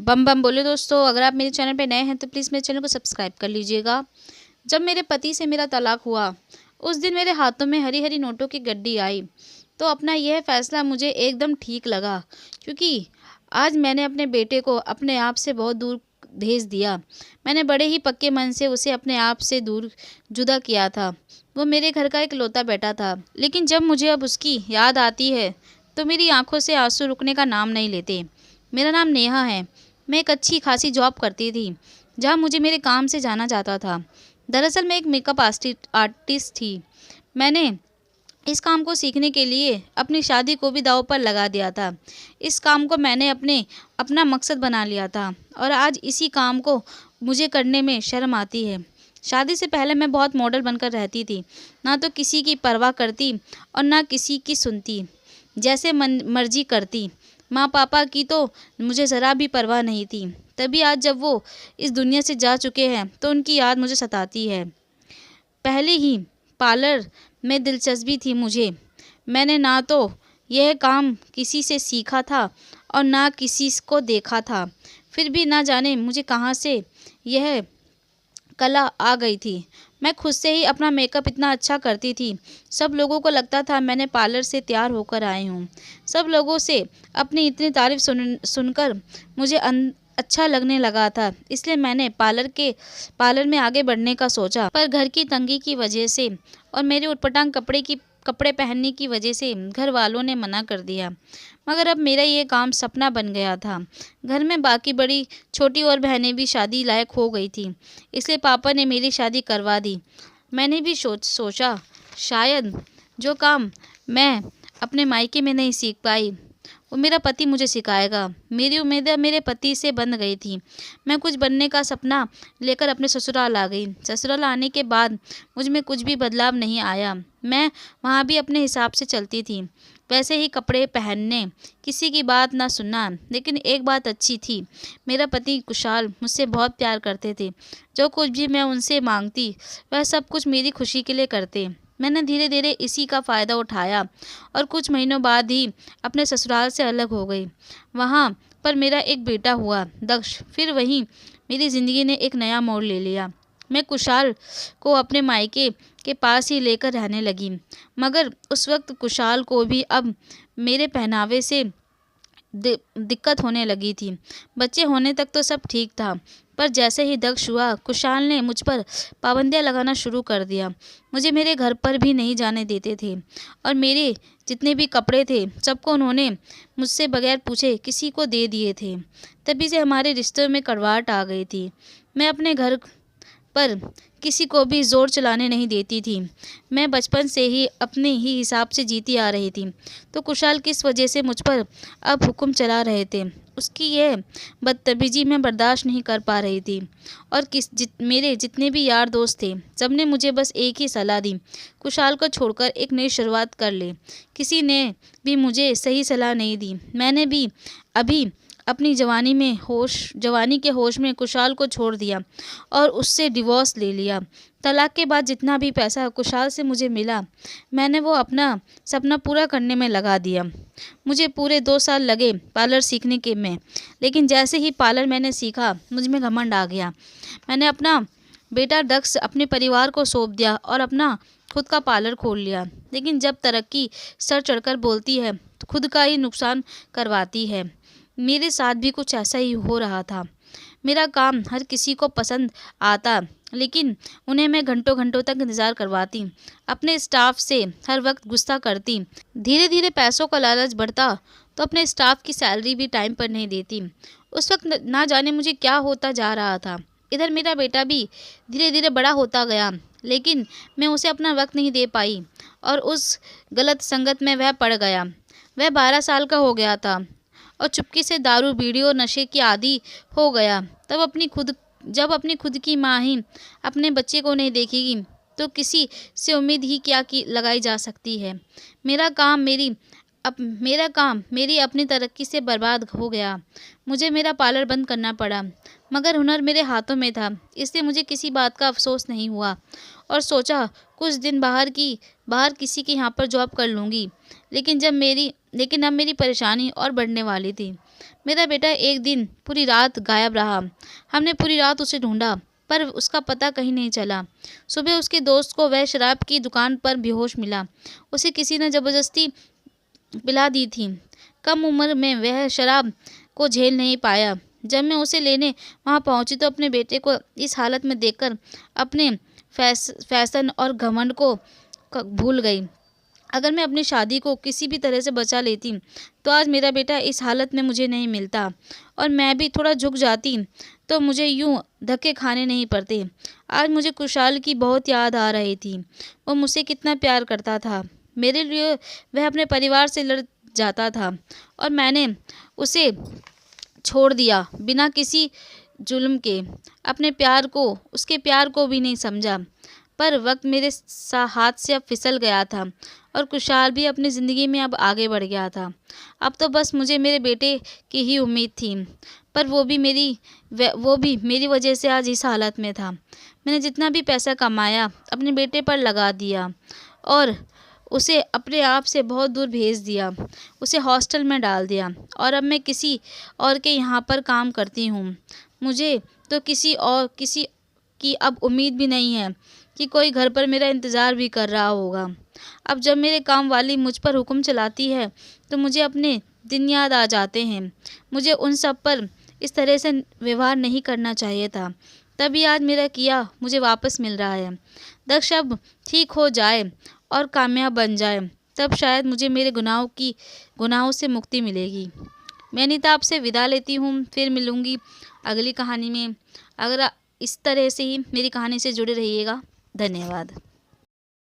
बम बम बोले दोस्तों। अगर आप मेरे चैनल पे नए हैं तो प्लीज़ मेरे चैनल को सब्सक्राइब कर लीजिएगा। जब मेरे पति से मेरा तलाक हुआ, उस दिन मेरे हाथों में हरी हरी नोटों की गड्डी आई, तो अपना यह फैसला मुझे एकदम ठीक लगा, क्योंकि आज मैंने अपने बेटे को अपने आप से बहुत दूर भेज दिया। मैंने बड़े ही पक्के मन से उसे अपने आप से दूर जुदा किया था। वो मेरे घर का इकलौता बेटा था, लेकिन जब मुझे अब उसकी याद आती है तो मेरी आंखों से आंसू रुकने का नाम नहीं लेते। मेरा नाम नेहा है। मैं एक अच्छी खासी जॉब करती थी, जहाँ मुझे मेरे काम से जाना जाता था। दरअसल मैं एक मेकअप आर्टिस्ट थी। मैंने इस काम को सीखने के लिए अपनी शादी को भी दांव पर लगा दिया था। इस काम को मैंने अपना मकसद बना लिया था और आज इसी काम को मुझे करने में शर्म आती है। शादी से पहले मैं बहुत मॉडल बनकर रहती थी, ना तो किसी की परवाह करती और ना किसी की सुनती, जैसे मन मर्जी करती। माँ पापा की तो मुझे ज़रा भी परवाह नहीं थी। तभी आज जब वो इस दुनिया से जा चुके हैं तो उनकी याद मुझे सताती है। पहले ही पार्लर में दिलचस्पी थी मुझे। मैंने ना तो यह काम किसी से सीखा था और ना किसी को देखा था। फिर भी ना जाने मुझे कहाँ से यह कला आ गई थी। मैं खुद से ही अपना मेकअप इतना अच्छा करती थी, सब लोगों को लगता था मैंने पार्लर से तैयार होकर आई हूँ। सब लोगों से अपनी इतनी तारीफ सुनकर मुझे अच्छा लगने लगा था। इसलिए मैंने पार्लर में आगे बढ़ने का सोचा, पर घर की तंगी की वजह से और मेरे उटपटांग कपड़े पहनने की वजह से घर वालों ने मना कर दिया। मगर अब मेरा ये काम सपना बन गया था। घर में बाकी बड़ी छोटी और बहनें भी शादी लायक हो गई थी, इसलिए पापा ने मेरी शादी करवा दी। मैंने भी सोचा शायद जो काम मैं अपने मायके में नहीं सीख पाई वो मेरा पति मुझे सिखाएगा। मेरी उम्मीदें मेरे पति से बंध गई थी। मैं कुछ बनने का सपना लेकर अपने ससुराल आ गई। ससुराल आने के बाद मुझ में कुछ भी बदलाव नहीं आया। मैं वहाँ भी अपने हिसाब से चलती थी, वैसे ही कपड़े पहनने, किसी की बात ना सुनना। लेकिन एक बात अच्छी थी, मेरा पति कुशाल मुझसे बहुत प्यार करते थे। जो कुछ भी मैं उनसे मांगती वह सब कुछ मेरी खुशी के लिए करते। मैंने धीरे धीरे इसी का फ़ायदा उठाया और कुछ महीनों बाद ही अपने ससुराल से अलग हो गई। वहाँ पर मेरा एक बेटा हुआ, दक्ष। फिर वहीं मेरी ज़िंदगी ने एक नया मोड़ ले लिया। मैं कुशाल को अपने मायके के पास ही लेकर रहने लगी, मगर उस वक्त कुशाल को भी अब मेरे पहनावे से दिक्कत होने लगी थी। बच्चे होने तक तो सब ठीक था, पर जैसे ही दक्ष हुआ कुशाल ने मुझ पर पाबंदियां लगाना शुरू कर दिया। मुझे मेरे घर पर भी नहीं जाने देते थे और मेरे जितने भी कपड़े थे सबको उन्होंने मुझसे बगैर पूछे किसी को दे दिए थे। तभी से हमारे रिश्तों में कड़वाहट आ गई थी। मैं अपने घर पर किसी को भी जोर चलाने नहीं देती थी। मैं बचपन से ही अपने ही हिसाब से जीती आ रही थी, तो कुशाल किस वजह से मुझ पर अब हुक्म चला रहे थे, उसकी यह बदतमीजी मैं बर्दाश्त नहीं कर पा रही थी। और मेरे जितने भी यार दोस्त थे सबने मुझे बस एक ही सलाह दी, कुशाल को छोड़कर एक नई शुरुआत कर ले। किसी ने भी मुझे सही सलाह नहीं दी। मैंने भी अभी अपनी जवानी के होश में कुशाल को छोड़ दिया और उससे डिवोर्स ले लिया। तलाक के बाद जितना भी पैसा कुशाल से मुझे मिला, मैंने वो अपना सपना पूरा करने में लगा दिया। मुझे पूरे 2 साल लगे पार्लर सीखने के में, लेकिन जैसे ही पार्लर मैंने सीखा मुझ में घमंड आ गया। मैंने अपना बेटा दक्ष अपने परिवार को सौंप दिया और अपना खुद का पार्लर खोल लिया। लेकिन जब तरक्की सर चढ़कर बोलती है तो खुद का ही नुकसान करवाती है। मेरे साथ भी कुछ ऐसा ही हो रहा था। मेरा काम हर किसी को पसंद आता, लेकिन उन्हें मैं घंटों घंटों तक इंतज़ार करवाती, अपने स्टाफ से हर वक्त गुस्सा करती। धीरे धीरे पैसों का लालच बढ़ता तो अपने स्टाफ की सैलरी भी टाइम पर नहीं देती। उस वक्त ना जाने मुझे क्या होता जा रहा था। इधर मेरा बेटा भी धीरे धीरे बड़ा होता गया, लेकिन मैं उसे अपना वक्त नहीं दे पाई और उस गलत संगत में वह पड़ गया। वह 12 साल का हो गया था और चुपके से दारू बीड़ी और नशे की आदी हो गया। जब अपनी खुद की माँ ही अपने बच्चे को नहीं देखेगी तो किसी से उम्मीद ही क्या की लगाई जा सकती है। मेरा काम मेरी अपनी तरक्की से बर्बाद हो गया। मुझे मेरा पार्लर बंद करना पड़ा, मगर हुनर मेरे हाथों में था, इसलिए मुझे किसी बात का अफसोस नहीं हुआ और सोचा कुछ दिन बाहर किसी के यहाँ पर जॉब कर लूँगी। लेकिन लेकिन अब मेरी परेशानी और बढ़ने वाली थी। मेरा बेटा एक दिन पूरी रात गायब रहा। हमने पूरी रात उसे ढूंढा, पर उसका पता कहीं नहीं चला। सुबह उसके दोस्त को वह शराब की दुकान पर बेहोश मिला। उसे किसी ने ज़बरदस्ती पिला दी थी। कम उम्र में वह शराब को झेल नहीं पाया। जब मैं उसे लेने वहाँ पहुँची तो अपने बेटे को इस हालत में देखकर अपने फैशन और घमंड को भूल गई। अगर मैं अपनी शादी को किसी भी तरह से बचा लेती तो आज मेरा बेटा इस हालत में मुझे नहीं मिलता, और मैं भी थोड़ा झुक जाती तो मुझे यूं धक्के खाने नहीं पड़ते। आज मुझे कुशाल की बहुत याद आ रही थी। वो मुझसे कितना प्यार करता था। मेरे लिए वह अपने परिवार से लड़ जाता था, और मैंने उसे छोड़ दिया बिना किसी जुल्म के। अपने प्यार को, उसके प्यार को भी नहीं समझा। पर वक्त मेरे हाथ से अब फिसल गया था, और कुशाल भी अपनी ज़िंदगी में अब आगे बढ़ गया था। अब तो बस मुझे मेरे बेटे की ही उम्मीद थी, पर वो भी मेरी वजह से आज इस हालत में था। मैंने जितना भी पैसा कमाया अपने बेटे पर लगा दिया, और उसे अपने आप से बहुत दूर भेज दिया। उसे हॉस्टल में डाल दिया, और अब मैं किसी और के यहाँ पर काम करती हूँ। मुझे तो किसी की अब उम्मीद भी नहीं है कि कोई घर पर मेरा इंतज़ार भी कर रहा होगा। अब जब मेरे काम वाली मुझ पर हुक्म चलाती है तो मुझे अपने दिन याद आ जाते हैं। मुझे उन सब पर इस तरह से व्यवहार नहीं करना चाहिए था। तभी आज मेरा किया मुझे वापस मिल रहा है। दक्ष अब ठीक हो जाए और कामयाब बन जाए, तब शायद मुझे मेरे गुनाहों से मुक्ति मिलेगी। मैं अनीता आपसे विदा लेती हूँ, फिर मिलूँगी अगली कहानी में। अगर इस तरह से ही मेरी कहानी से जुड़े रहिएगा। धन्यवाद।